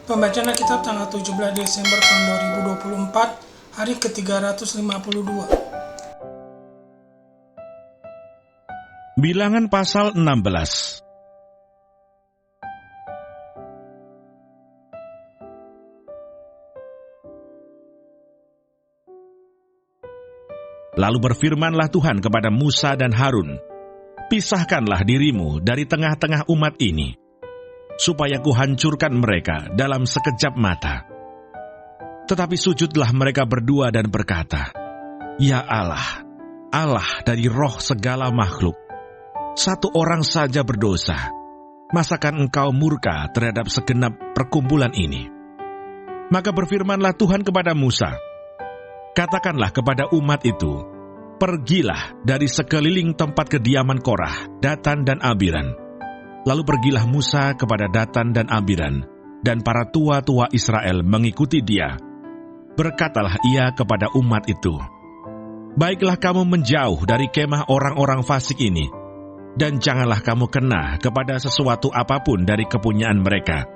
Pembacaan Alkitab tanggal 17 Desember tahun 2024, hari ke-352. Bilangan pasal 16. Lalu berfirmanlah Tuhan kepada Musa dan Harun, "Pisahkanlah dirimu dari tengah-tengah umat ini, supaya kuhancurkan mereka dalam sekejap mata." Tetapi sujudlah mereka berdua dan berkata, "Ya Allah, Allah dari roh segala makhluk, satu orang saja berdosa. Masakan Engkau murka terhadap segenap perkumpulan ini?" Maka berfirmanlah Tuhan kepada Musa, "Katakanlah kepada umat itu, pergilah dari sekeliling tempat kediaman Korah, Datan dan Abiram." Lalu pergilah Musa kepada Datan dan Abiram, dan para tua-tua Israel mengikuti dia. Berkatalah ia kepada umat itu, "Baiklah kamu menjauh dari kemah orang-orang fasik ini, dan janganlah kamu kena kepada sesuatu apapun dari kepunyaan mereka,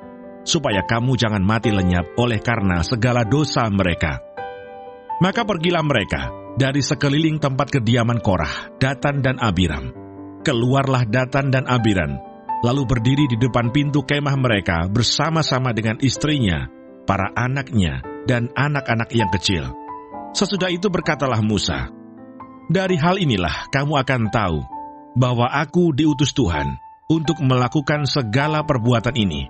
supaya kamu jangan mati lenyap oleh karena segala dosa mereka." Maka pergilah mereka dari sekeliling tempat kediaman Korah, Datan dan Abiram. Keluarlah Datan dan Abiram, lalu berdiri di depan pintu kemah mereka bersama-sama dengan istrinya, para anaknya, dan anak-anak yang kecil. Sesudah itu berkatalah Musa, "Dari hal inilah kamu akan tahu bahwa aku diutus Tuhan untuk melakukan segala perbuatan ini,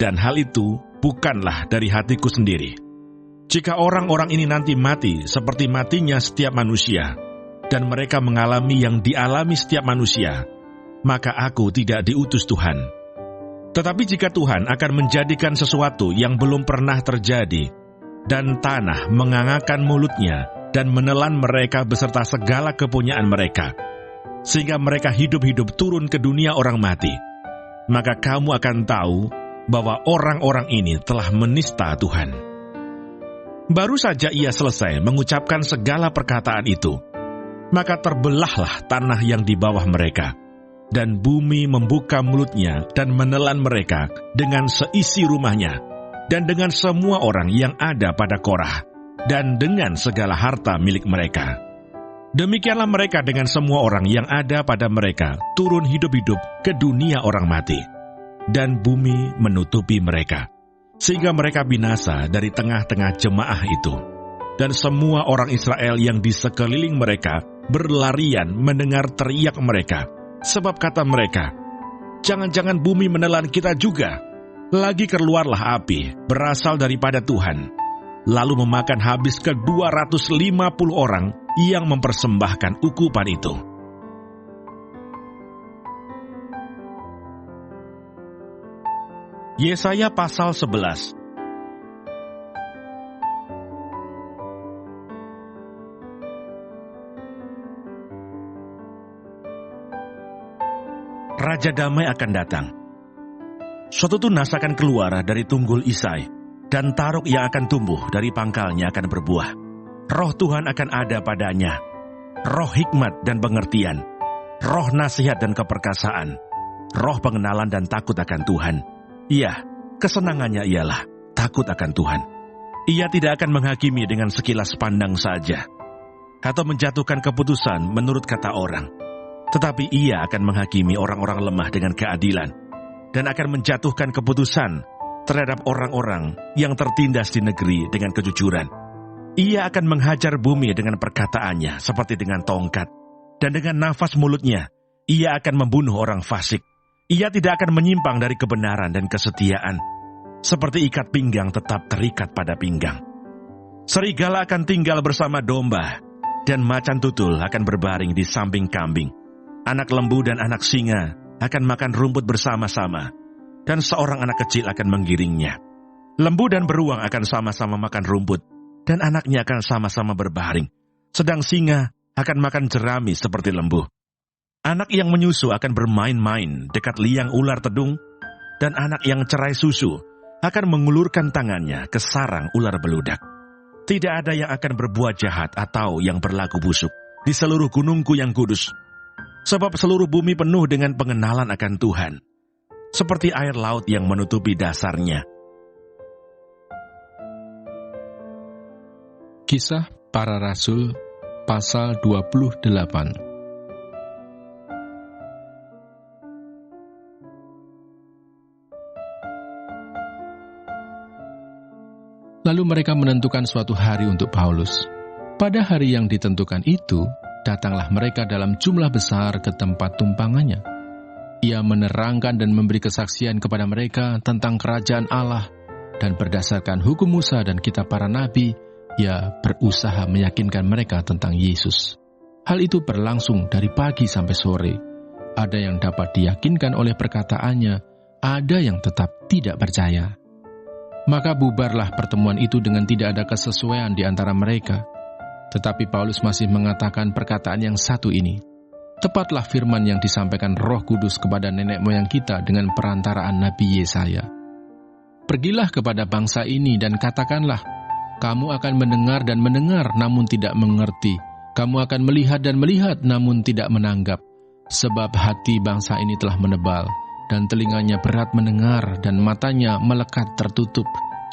dan hal itu bukanlah dari hatiku sendiri. Jika orang-orang ini nanti mati seperti matinya setiap manusia, dan mereka mengalami yang dialami setiap manusia, maka aku tidak diutus Tuhan. Tetapi jika Tuhan akan menjadikan sesuatu yang belum pernah terjadi, dan tanah mengangakan mulutnya dan menelan mereka beserta segala kepunyaan mereka, sehingga mereka hidup-hidup turun ke dunia orang mati, maka kamu akan tahu bahwa orang-orang ini telah menista Tuhan." Baru saja ia selesai mengucapkan segala perkataan itu, maka terbelahlah tanah yang di bawah mereka, dan bumi membuka mulutnya dan menelan mereka dengan seisi rumahnya, dan dengan semua orang yang ada pada Korah, dan dengan segala harta milik mereka. Demikianlah mereka dengan semua orang yang ada pada mereka turun hidup-hidup ke dunia orang mati, dan bumi menutupi mereka, sehingga mereka binasa dari tengah-tengah jemaah itu. Dan semua orang Israel yang di sekeliling mereka berlarian mendengar teriak mereka, sebab kata mereka, "Jangan-jangan bumi menelan kita juga." Lagi keluarlah api berasal daripada Tuhan, lalu memakan habis ke 250 orang yang mempersembahkan ukupan itu. Yesaya pasal 11. Raja damai akan datang. Suatu tunas akan keluar dari tunggul Isai, dan taruk yang akan tumbuh dari pangkalnya akan berbuah. Roh Tuhan akan ada padanya, roh hikmat dan pengertian, roh nasihat dan keperkasaan, roh pengenalan dan takut akan Tuhan. Iya, kesenangannya ialah takut akan Tuhan. Ia tidak akan menghakimi dengan sekilas pandang saja, atau menjatuhkan keputusan menurut kata orang. Tetapi ia akan menghakimi orang-orang lemah dengan keadilan, dan akan menjatuhkan keputusan terhadap orang-orang yang tertindas di negeri dengan kejujuran. Ia akan menghajar bumi dengan perkataannya seperti dengan tongkat, dan dengan nafas mulutnya ia akan membunuh orang fasik. Ia tidak akan menyimpang dari kebenaran dan kesetiaan, seperti ikat pinggang tetap terikat pada pinggang. Serigala akan tinggal bersama domba, dan macan tutul akan berbaring di samping kambing. Anak lembu dan anak singa akan makan rumput bersama-sama, dan seorang anak kecil akan menggiringnya. Lembu dan beruang akan sama-sama makan rumput, dan anaknya akan sama-sama berbaring, sedang singa akan makan jerami seperti lembu. Anak yang menyusu akan bermain-main dekat liang ular tedung, dan anak yang cerai susu akan mengulurkan tangannya ke sarang ular beludak. Tidak ada yang akan berbuat jahat atau yang berlaku busuk di seluruh gunungku yang kudus, sebab seluruh bumi penuh dengan pengenalan akan Tuhan, seperti air laut yang menutupi dasarnya. Kisah Para Rasul pasal 28. Lalu mereka menentukan suatu hari untuk Paulus. Pada hari yang ditentukan itu, datanglah mereka dalam jumlah besar ke tempat tumpangannya. Ia menerangkan dan memberi kesaksian kepada mereka tentang kerajaan Allah, dan berdasarkan hukum Musa dan kitab para nabi, ia berusaha meyakinkan mereka tentang Yesus. Hal itu berlangsung dari pagi sampai sore. Ada yang dapat diyakinkan oleh perkataannya, ada yang tetap tidak percaya. Maka bubarlah pertemuan itu dengan tidak ada kesesuaian di antara mereka. Tetapi Paulus masih mengatakan perkataan yang satu ini. Tepatlah firman yang disampaikan Roh Kudus kepada nenek moyang kita dengan perantaraan Nabi Yesaya. Pergilah kepada bangsa ini dan katakanlah, kamu akan mendengar dan mendengar namun tidak mengerti. Kamu akan melihat dan melihat namun tidak menanggap. Sebab hati bangsa ini telah menebal, dan telinganya berat mendengar, dan matanya melekat tertutup,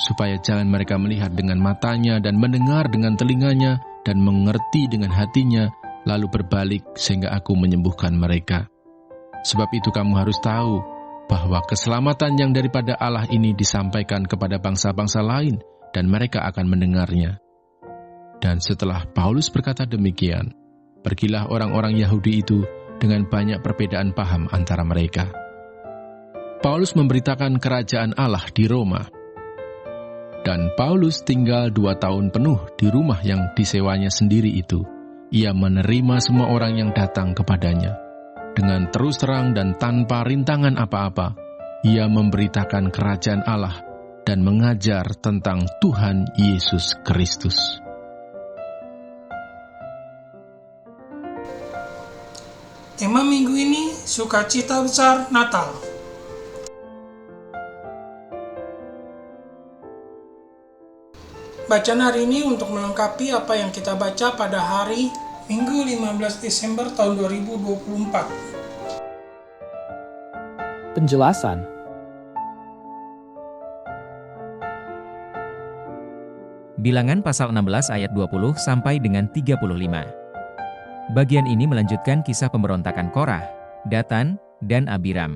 supaya jangan mereka melihat dengan matanya, dan mendengar dengan telinganya, dan mengerti dengan hatinya, lalu berbalik sehingga aku menyembuhkan mereka. Sebab itu kamu harus tahu, bahwa keselamatan yang daripada Allah ini disampaikan kepada bangsa-bangsa lain, dan mereka akan mendengarnya. Dan setelah Paulus berkata demikian, pergilah orang-orang Yahudi itu dengan banyak perbedaan paham antara mereka. Paulus memberitakan kerajaan Allah di Roma. Dan Paulus tinggal 2 tahun penuh di rumah yang disewanya sendiri itu. Ia menerima semua orang yang datang kepadanya. Dengan terus terang dan tanpa rintangan apa-apa, ia memberitakan kerajaan Allah dan mengajar tentang Tuhan Yesus Kristus. Tema minggu ini, sukacita besar Natal. Bacaan hari ini untuk melengkapi apa yang kita baca pada hari Minggu 15 Desember tahun 2024. Penjelasan. Bilangan pasal 16 ayat 20 sampai dengan 35. Bagian ini melanjutkan kisah pemberontakan Korah, Datan, dan Abiram.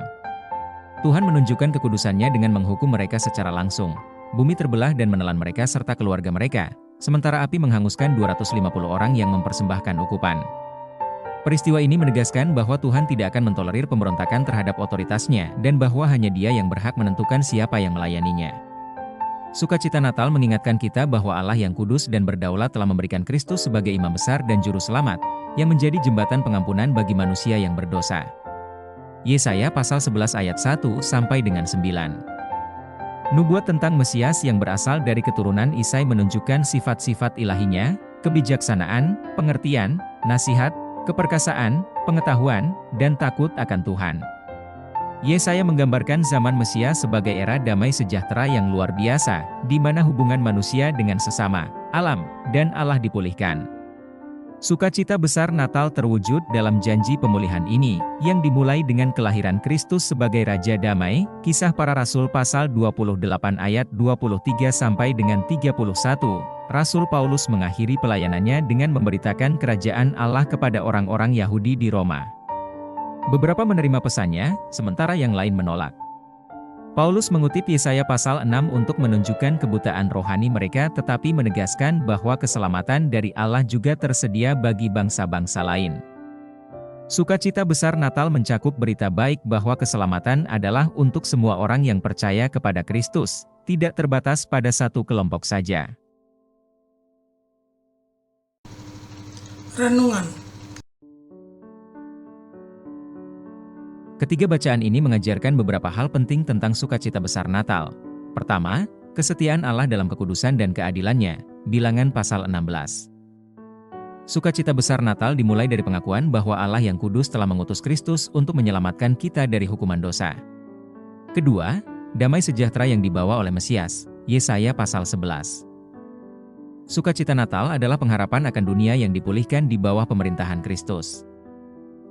Tuhan menunjukkan kekudusannya dengan menghukum mereka secara langsung. Bumi terbelah dan menelan mereka serta keluarga mereka, sementara api menghanguskan 250 orang yang mempersembahkan ukupan. Peristiwa ini menegaskan bahwa Tuhan tidak akan mentolerir pemberontakan terhadap otoritasnya dan bahwa hanya Dia yang berhak menentukan siapa yang melayaninya. Sukacita Natal mengingatkan kita bahwa Allah yang kudus dan berdaulat telah memberikan Kristus sebagai imam besar dan juru selamat, yang menjadi jembatan pengampunan bagi manusia yang berdosa. Yesaya pasal 11 ayat 1 sampai dengan 9. Nubuat tentang Mesias yang berasal dari keturunan Isai menunjukkan sifat-sifat ilahinya, kebijaksanaan, pengertian, nasihat, keperkasaan, pengetahuan, dan takut akan Tuhan. Yesaya menggambarkan zaman Mesias sebagai era damai sejahtera yang luar biasa, di mana hubungan manusia dengan sesama, alam, dan Allah dipulihkan. Sukacita besar Natal terwujud dalam janji pemulihan ini, yang dimulai dengan kelahiran Kristus sebagai Raja Damai. Kisah Para Rasul pasal 28 ayat 23 sampai dengan 31. Rasul Paulus mengakhiri pelayanannya dengan memberitakan kerajaan Allah kepada orang-orang Yahudi di Roma. Beberapa menerima pesannya, sementara yang lain menolak. Paulus mengutip Yesaya pasal 6 untuk menunjukkan kebutaan rohani mereka tetapi menegaskan bahwa keselamatan dari Allah juga tersedia bagi bangsa-bangsa lain. Sukacita besar Natal mencakup berita baik bahwa keselamatan adalah untuk semua orang yang percaya kepada Kristus, tidak terbatas pada satu kelompok saja. Renungan. Ketiga bacaan ini mengajarkan beberapa hal penting tentang sukacita besar Natal. Pertama, kesetiaan Allah dalam kekudusan dan keadilannya, Bilangan pasal 16. Sukacita besar Natal dimulai dari pengakuan bahwa Allah yang kudus telah mengutus Kristus untuk menyelamatkan kita dari hukuman dosa. Kedua, damai sejahtera yang dibawa oleh Mesias, Yesaya pasal 11. Sukacita Natal adalah pengharapan akan dunia yang dipulihkan di bawah pemerintahan Kristus.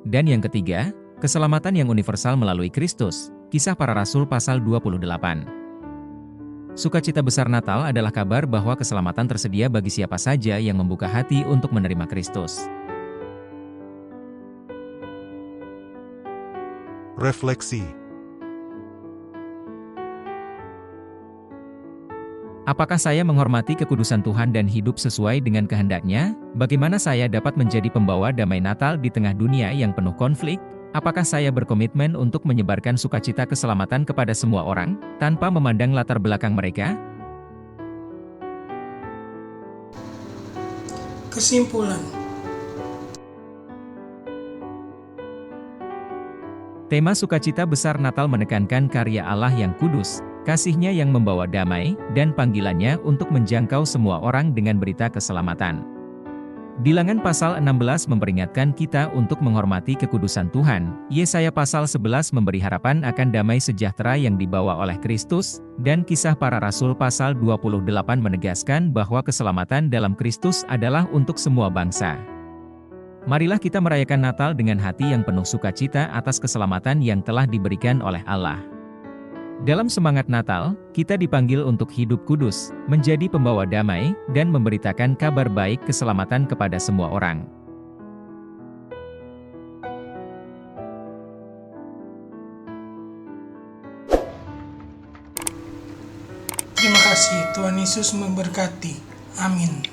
Dan yang ketiga, keselamatan yang universal melalui Kristus, Kisah Para Rasul pasal 28. Sukacita besar Natal adalah kabar bahwa keselamatan tersedia bagi siapa saja yang membuka hati untuk menerima Kristus. Refleksi. Apakah saya menghormati kekudusan Tuhan dan hidup sesuai dengan kehendak-Nya? Bagaimana saya dapat menjadi pembawa damai Natal di tengah dunia yang penuh konflik? Apakah saya berkomitmen untuk menyebarkan sukacita keselamatan kepada semua orang, tanpa memandang latar belakang mereka? Kesimpulan. Tema Sukacita Besar Natal menekankan karya Allah yang kudus, kasih-Nya yang membawa damai, dan panggilan-Nya untuk menjangkau semua orang dengan berita keselamatan. Bilangan pasal 16 memperingatkan kita untuk menghormati kekudusan Tuhan. Yesaya pasal 11 memberi harapan akan damai sejahtera yang dibawa oleh Kristus, dan Kisah Para Rasul pasal 28 menegaskan bahwa keselamatan dalam Kristus adalah untuk semua bangsa. Marilah kita merayakan Natal dengan hati yang penuh sukacita atas keselamatan yang telah diberikan oleh Allah. Dalam semangat Natal, kita dipanggil untuk hidup kudus, menjadi pembawa damai, dan memberitakan kabar baik keselamatan kepada semua orang. Terima kasih, Tuhan Yesus memberkati. Amin.